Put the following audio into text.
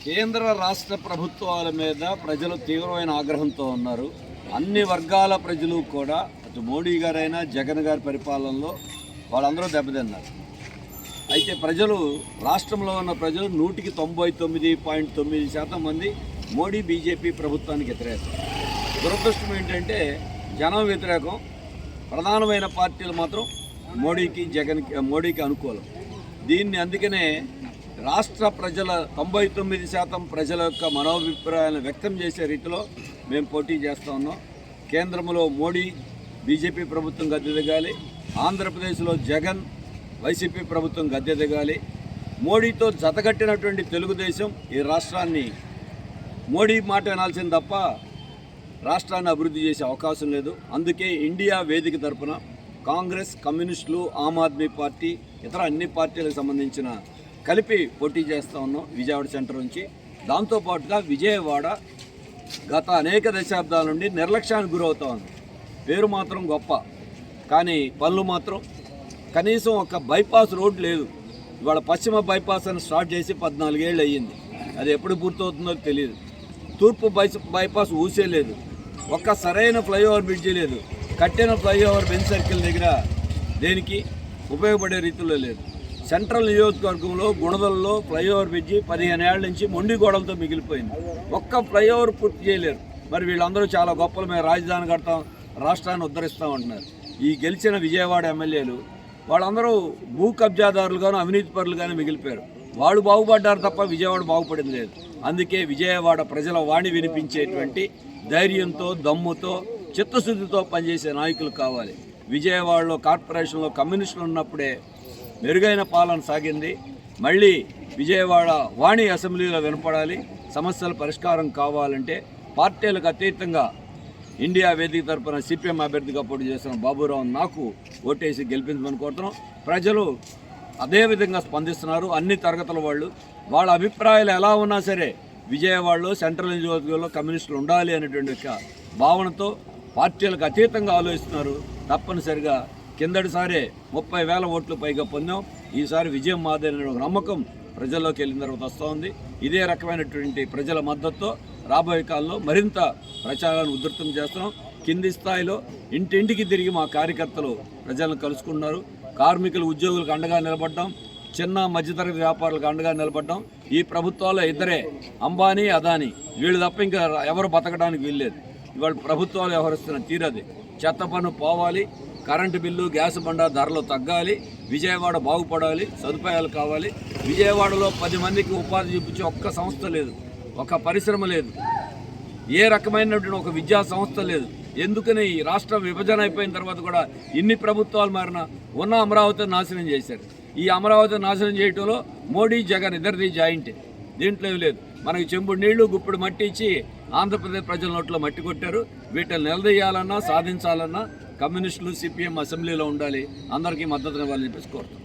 కేంద్ర రాష్ట్ర ప్రభుత్వాల మీద ప్రజలు తీవ్రమైన ఆగ్రహంతో ఉన్నారు. అన్ని వర్గాల ప్రజలు కూడా అటు మోడీ గారైనా జగన్ గారి పరిపాలనలో వాళ్ళందరూ దెబ్బతిన్నారు. అయితే ప్రజలు రాష్ట్రంలో ఉన్న ప్రజలు 99.9% మంది మోడీ బీజేపీ ప్రభుత్వానికి వ్యతిరేకం. దురదృష్టం ఏంటంటే జనం వ్యతిరేకం, ప్రధానమైన పార్టీలు మాత్రం మోడీకి అనుకూలం. దీన్ని అందుకనే రాష్ట్ర ప్రజల 99% ప్రజల యొక్క మనోభిప్రాయాలను వ్యక్తం చేసే రీతిలో మేము పోటీ చేస్తూ ఉన్నాం. కేంద్రంలో మోడీ బీజేపీ ప్రభుత్వం గద్దె దిగాలి, ఆంధ్రప్రదేశ్లో జగన్ వైసీపీ ప్రభుత్వం గద్దె దిగాలి. మోడీతో జతగట్టినటువంటి తెలుగుదేశం ఈ రాష్ట్రాన్ని మోడీ మాట వినాల్సింది తప్ప రాష్ట్రాన్ని అభివృద్ధి చేసే అవకాశం లేదు. అందుకే ఇండియా వేదిక తరపున కాంగ్రెస్, కమ్యూనిస్టులు, ఆమ్ ఆద్మీ పార్టీ, ఇతర అన్ని పార్టీలకు సంబంధించిన కలిపి పోటీ చేస్తూ ఉన్నాం విజయవాడ సెంటర్ నుంచి. దాంతోపాటుగా విజయవాడ గత అనేక దశాబ్దాల నుండి నిర్లక్ష్యానికి గురవుతూ ఉంది. పేరు మాత్రం గొప్ప, కానీ పనులు మాత్రం కనీసం ఒక బైపాస్ రోడ్ లేదు. ఇవాళ పశ్చిమ బైపాస్ అని స్టార్ట్ చేసి 14 ఏళ్ళు అయ్యింది. అది ఎప్పుడు పూర్తవుతుందో తెలియదు. తూర్పు బైపాస్ ఊసే లేదు. ఒక్క సరైన ఫ్లైఓవర్ బ్రిడ్జి లేదు. కట్టిన ఫ్లైఓవర్ బెంచ్ సర్కిల్ దగ్గర దేనికి ఉపయోగపడే రీతిలో లేదు. సెంట్రల్ నియోజకవర్గంలో గుణదల్లో ఫ్లైఓవర్ బ్రిడ్జి 15 ఏళ్ల నుంచి మొండి గోడలతో మిగిలిపోయింది. ఒక్క ఫ్లైఓవర్ పూర్తి చేయలేరు. మరి వీళ్ళందరూ చాలా గొప్పలు, మేము రాజధాని కడతాం, రాష్ట్రాన్ని ఉద్ధరిస్తాం అంటున్నారు. ఈ గెలిచిన విజయవాడ ఎమ్మెల్యేలు వాళ్ళందరూ భూ కబ్జాదారులుగాను, అవినీతి పరులుగానే మిగిలిపోయారు. వాళ్ళు బాగుపడ్డారు తప్ప విజయవాడ బాగుపడింది లేదు. అందుకే విజయవాడ ప్రజల వాణి వినిపించేటువంటి ధైర్యంతో, దమ్ముతో, చిత్తశుద్ధితో పనిచేసే నాయకులు కావాలి. విజయవాడలో కార్పొరేషన్లో కమ్యూనిస్టులు ఉన్నప్పుడే మెరుగైన పాలన సాగింది. మళ్ళీ విజయవాడ వాణి అసెంబ్లీలో వినపడాలి. సమస్యల పరిష్కారం కావాలంటే పార్టీలకు అతీతంగా ఇండియా వేదిక తరపున సిపిఎం అభ్యర్థిగా పోటీ చేస్తున్న బాబురావు నాకు ఓటేసి గెలిపించమని కోరుతున్నాం. ప్రజలు అదేవిధంగా స్పందిస్తున్నారు. అన్ని తరగతుల వాళ్ళ అభిప్రాయాలు ఎలా ఉన్నా సరే విజయవాడలో సెంట్రల్ నియోజకవర్గంలో కమ్యూనిస్టులు ఉండాలి అనేటువంటి ఒక భావనతో పార్టీలకు అతీతంగా ఆలోచిస్తున్నారు. తప్పనిసరిగా కిందటిసారే 30,000 ఓట్లు పైగా పొందాం. ఈసారి విజయం మాదనే నమ్మకం ప్రజల్లోకి వెళ్ళిన తర్వాత వస్తూ ఉంది. ఇదే రకమైనటువంటి ప్రజల మద్దతుతో రాబోయే కాలంలో మరింత ప్రచారాన్ని ఉధృతం చేస్తున్నాం. కింది స్థాయిలో ఇంటింటికి తిరిగి మా కార్యకర్తలు ప్రజలను కలుసుకున్నారు. కార్మికులు, ఉద్యోగులకు అండగా నిలబడ్డాం. చిన్న మధ్యతరగతి వ్యాపారులకు అండగా నిలబడ్డాం. ఈ ప్రభుత్వాల్లో ఇద్దరే, అంబానీ, అదానీ, వీళ్ళు తప్ప ఇంకా ఎవరు బతకడానికి వీల్లేదు. ఇవాళ ప్రభుత్వాలు వ్యవహరిస్తున్న తీరది. చెత్త పన్ను పోవాలి, కరెంటు బిల్లు, గ్యాస్ బండ ధరలు తగ్గాలి, విజయవాడ బాగుపడాలి, సదుపాయాలు కావాలి. విజయవాడలో 10 మందికి ఉపాధి చూపించే ఒక్క సంస్థ లేదు, ఒక పరిశ్రమ లేదు, ఏ రకమైనటువంటి ఒక విద్యా సంస్థ లేదు. ఎందుకని ఈ రాష్ట్ర విభజన అయిపోయిన తర్వాత కూడా ఇన్ని ప్రభుత్వాలు మారినా ఉన్న అమరావతిని నాశనం చేశారు. ఈ అమరావతిని నాశనం చేయటంలో మోడీ, జగన్ ఇద్దరిది జాయింట్. దీంట్లో లేదు. మనకి చెంబుడు నీళ్లు, గుప్పిడు మట్టి ఇచ్చి ఆంధ్రప్రదేశ్ ప్రజల నోట్లో మట్టి కొట్టారు. వీటిని నిలదీయాలన్నా, సాధించాలన్నా కమ్యూనిస్టులు, సిపిఎం అసెంబ్లీలో ఉండాలి. అందరికీ మద్దతునివ్వాలని చెప్పేసి కోరుతున్నాం.